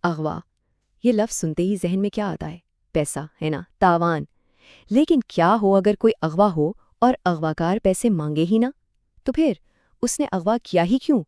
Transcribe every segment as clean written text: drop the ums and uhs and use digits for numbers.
अगवा, ये लफ्ज़ सुनते ही जहन में क्या आता है? पैसा, है ना, तावान। लेकिन क्या हो अगर कोई अगवा हो और अगवाकार पैसे मांगे ही ना? तो फिर उसने अगवा किया ही क्यों?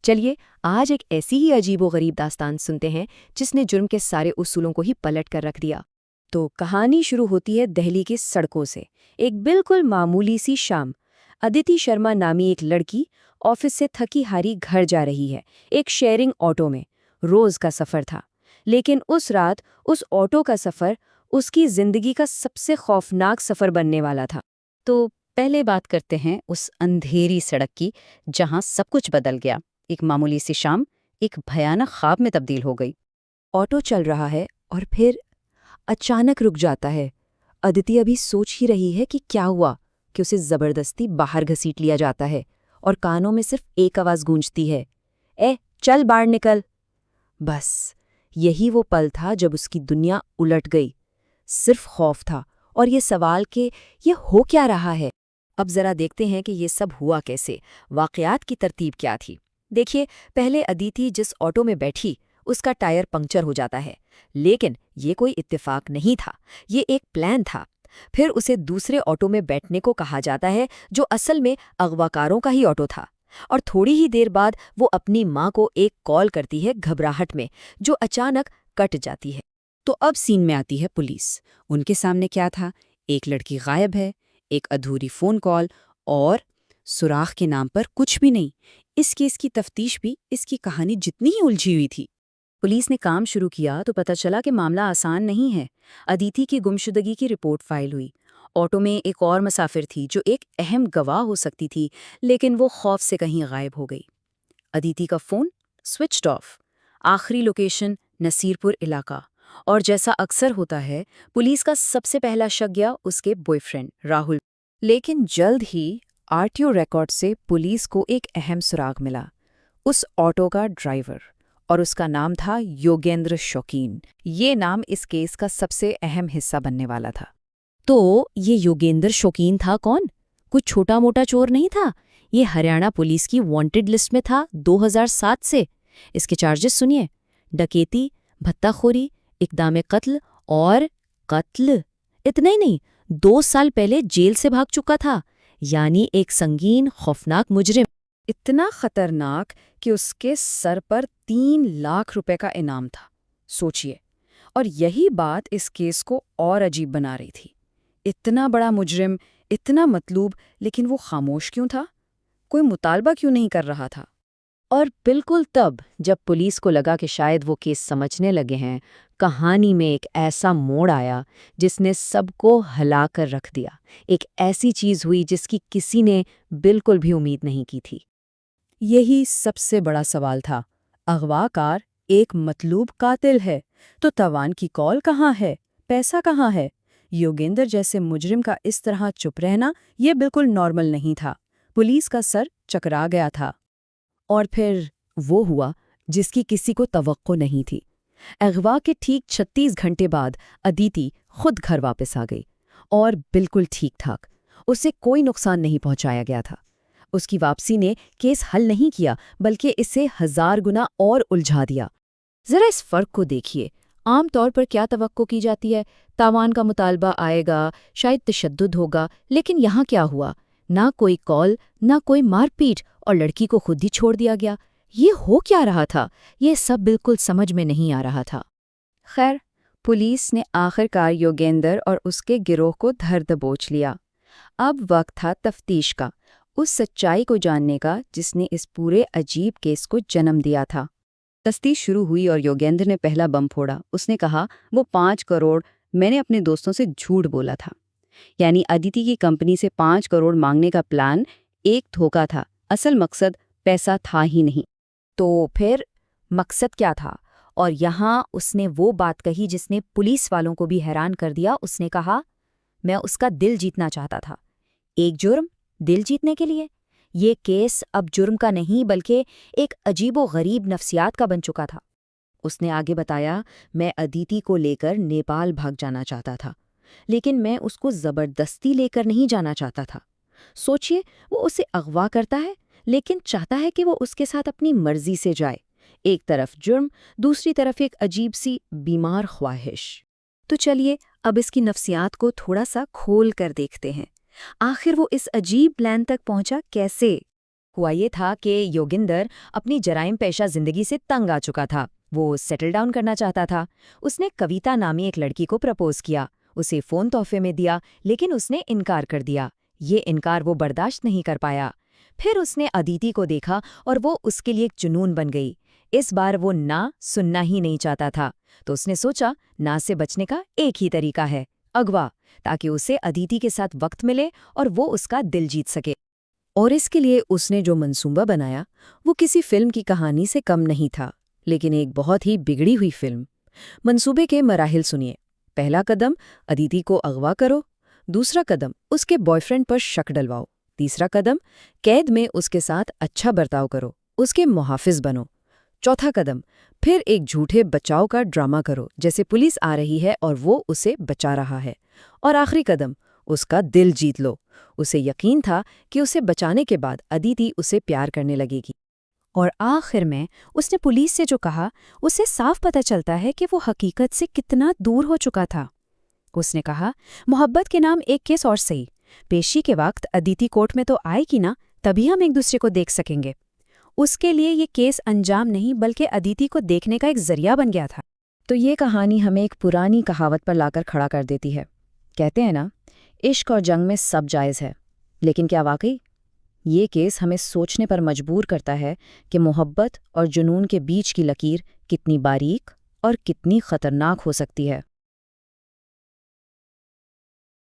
चलिए आज एक ऐसी ही अजीबोगरीब दास्तान सुनते हैं जिसने जुर्म के सारे उसूलों को ही पलट कर रख दिया। तो कहानी शुरू होती है दिल्ली की सड़कों से। एक बिल्कुल मामूली सी शाम। अदिति शर्मा नामी एक लड़की ऑफिस से थकी हारी घर जा रही है, एक शेयरिंग ऑटो में। रोज का सफर था, लेकिन उस रात उस ऑटो का सफर उसकी जिंदगी का सबसे खौफनाक सफर बनने वाला था। तो पहले बात करते हैं उस अंधेरी सड़क की, जहां सब कुछ बदल गया। एक मामूली सी शाम एक भयानक ख्वाब में तब्दील हो गई। ऑटो चल रहा है और फिर अचानक रुक जाता है। अदिति अभी सोच ही रही है कि क्या हुआ कि उसे जबरदस्ती बाहर घसीट लिया जाता है और कानों में सिर्फ एक आवाज गूंजती है, ए चल बाहर निकल। बस यही वो पल था जब उसकी दुनिया उलट गई। सिर्फ खौफ था और ये सवाल कि ये हो क्या रहा है। अब जरा देखते हैं कि ये सब हुआ कैसे, वाकयात की तरतीब क्या थी। देखिए, पहले अदिति जिस ऑटो में बैठी उसका टायर पंक्चर हो जाता है, लेकिन ये कोई इत्तेफाक नहीं था, ये एक प्लान था। फिर उसे दूसरे ऑटो में बैठने को कहा जाता है जो असल में अगवाकारों का ही ऑटो था। और थोड़ी ही देर बाद वो अपनी माँ को एक कॉल करती है घबराहट में, जो अचानक कट जाती है। तो अब सीन में आती है पुलिस। उनके सामने क्या था? एक लड़की गायब है, एक अधूरी फोन कॉल और सुराख के नाम पर कुछ भी नहीं। इस केस की तफ्तीश भी इसकी कहानी जितनी ही उलझी हुई थी। पुलिस ने काम शुरू किया तो पता चला कि मामला आसान नहीं है। अदिति की गुमशुदगी की रिपोर्ट फाइल हुई। ऑटो में एक और मुसाफिर थी जो एक अहम गवाह हो सकती थी, लेकिन वो खौफ से कहीं गायब हो गई। अदिति का फोन स्विच्ड ऑफ। आखिरी लोकेशन नसीरपुर इलाका। और जैसा अक्सर होता है, पुलिस का सबसे पहला शक गया उसके बॉयफ्रेंड राहुल। लेकिन जल्द ही आरटीओ रिकॉर्ड से पुलिस को एक अहम सुराग मिला। उस ऑटो का ड्राइवर, और उसका नाम था योगेंद्र शौकीन। ये नाम इस केस का सबसे अहम हिस्सा बनने वाला था। तो ये योगेंद्र शौकीन था कौन? कुछ छोटा मोटा चोर नहीं था। ये हरियाणा पुलिस की वांटेड लिस्ट में था 2007 से। इसके चार्जेस सुनिए: डकैती, भत्ताखोरी, इक़दाम कत्ल और कत्ल। इतना ही नहीं, 2 साल पहले जेल से भाग चुका था। यानी एक संगीन खौफनाक मुजरिम। इतना खतरनाक कि उसके सर पर 3 लाख रुपए का इनाम था। सोचिए। और यही बात इस केस को और अजीब बना रही थी। इतना बड़ा मुजरिम, इतना मतलूब, लेकिन वो खामोश क्यों था? कोई मुतालबा क्यों नहीं कर रहा था? और बिल्कुल तब जब पुलिस को लगा कि शायद वो केस समझने लगे हैं, कहानी में एक ऐसा मोड़ आया जिसने सबको हिला कर रख दिया। एक ऐसी चीज़ हुई जिसकी किसी ने बिल्कुल भी उम्मीद नहीं की थी। यही सबसे बड़ा सवाल था। अगवाकार एक मतलूब कातिल है, तो तवान की कॉल कहाँ है? पैसा कहाँ है? योगेंद्र जैसे मुजरिम का इस तरह चुप रहना ये बिल्कुल नॉर्मल नहीं था। पुलिस का सर चकरा गया था। और फिर वो हुआ जिसकी किसी को तवक्को नहीं थी। अगवा के ठीक 36 घंटे बाद अदिति खुद घर वापस आ गई, और बिल्कुल ठीक-ठाक। उसे कोई नुकसान नहीं पहुंचाया गया था। उसकी वापसी ने केस हल नहीं किया, बल्कि इसे 1000 गुना और उलझा दिया। जरा इस फर्क को देखिए। आम तौर पर क्या तवक्को की जाती है? तावान का मुतालबा आएगा, शायद तशद्दुद होगा। लेकिन यहाँ क्या हुआ? ना कोई कॉल, ना कोई मारपीट, और लड़की को खुद ही छोड़ दिया गया। ये हो क्या रहा था? ये सब बिल्कुल समझ में नहीं आ रहा था। खैर, पुलिस ने आखिरकार योगेंद्र और उसके गिरोह को धर दबोच लिया। अब वक्त था तफ्तीश का, उस सच्चाई को जानने का जिसने इस पूरे अजीब केस को जन्म दिया था। तफ्तीश शुरू हुई और योगेंद्र ने पहला बम फोड़ा। उसने कहा, वो 5 करोड़ मैंने अपने दोस्तों से झूठ बोला था। यानी अदिति की कंपनी से 5 करोड़ मांगने का प्लान एक धोखा था। असल मकसद पैसा था ही नहीं। तो फिर मकसद क्या था? और यहाँ उसने वो बात कही जिसने पुलिस वालों को भी हैरान कर दिया। उसने कहा, मैं उसका दिल जीतना चाहता था। एक जुर्म, दिल जीतने के लिए? ये केस अब जुर्म का नहीं बल्कि एक अजीबो-गरीब नफ्सियात का बन चुका था। उसने आगे बताया, मैं अदिति को लेकर नेपाल भाग जाना चाहता था, लेकिन मैं उसको ज़बरदस्ती लेकर नहीं जाना चाहता था। सोचिए, वो उसे अगवा करता है, लेकिन चाहता है कि वो उसके साथ अपनी मर्जी से जाए। एक तरफ जुर्म, दूसरी तरफ एक अजीब सी बीमार ख्वाहिश। तो चलिए अब इसकी नफ्सियात को थोड़ा सा खोल कर देखते हैं। आखिर वो इस अजीब प्लान तक पहुंचा कैसे? हुआ ये था कि योगिंदर अपनी जराइम पेशा जिंदगी से तंग आ चुका था। वो सेटल डाउन करना चाहता था। उसने कविता नामी एक लड़की को प्रपोज किया, उसे फ़ोन तोहफे में दिया, लेकिन उसने इनकार कर दिया। ये इनकार वो बर्दाश्त नहीं कर पाया। फिर उसने अदिति को देखा और वो उसके लिए एक जुनून बन गई। इस बार वो ना सुनना ही नहीं चाहता था, तो उसने सोचा ना से बचने का एक ही तरीका है, अगवा, ताकि उसे अदिति के साथ वक्त मिले और वो उसका दिल जीत सके। और इसके लिए उसने जो मंसूबा बनाया वो किसी फिल्म की कहानी से कम नहीं था, लेकिन एक बहुत ही बिगड़ी हुई फिल्म। मंसूबे के मराहिल सुनिए। पहला कदम, अदिति को अगवा करो। दूसरा कदम, उसके बॉयफ्रेंड पर शक डलवाओ। तीसरा कदम, कैद में उसके साथ अच्छा बर्ताव करो, उसके मुहाफिज बनो। चौथा कदम, फिर एक झूठे बचाव का ड्रामा करो, जैसे पुलिस आ रही है और वो उसे बचा रहा है। और आखिरी कदम, उसका दिल जीत लो। उसे यकीन था कि उसे बचाने के बाद अदिति उसे प्यार करने लगेगी। और आखिर में उसने पुलिस से जो कहा, उसे साफ पता चलता है कि वो हकीकत से कितना दूर हो चुका था। उसने कहा, मोहब्बत के नाम एक केस और सही। पेशी के वक्त अदिति कोर्ट में तो आएगी ना, तभी हम एक दूसरे को देख सकेंगे। उसके लिए ये केस अंजाम नहीं बल्कि अदिति को देखने का एक जरिया बन गया था। तो ये कहानी हमें एक पुरानी कहावत पर लाकर खड़ा कर देती है। कहते हैं ना, इश्क और जंग में सब जायज़ है। लेकिन क्या वाकई? ये केस हमें सोचने पर मजबूर करता है कि मोहब्बत और जुनून के बीच की लकीर कितनी बारीक और कितनी खतरनाक हो सकती है।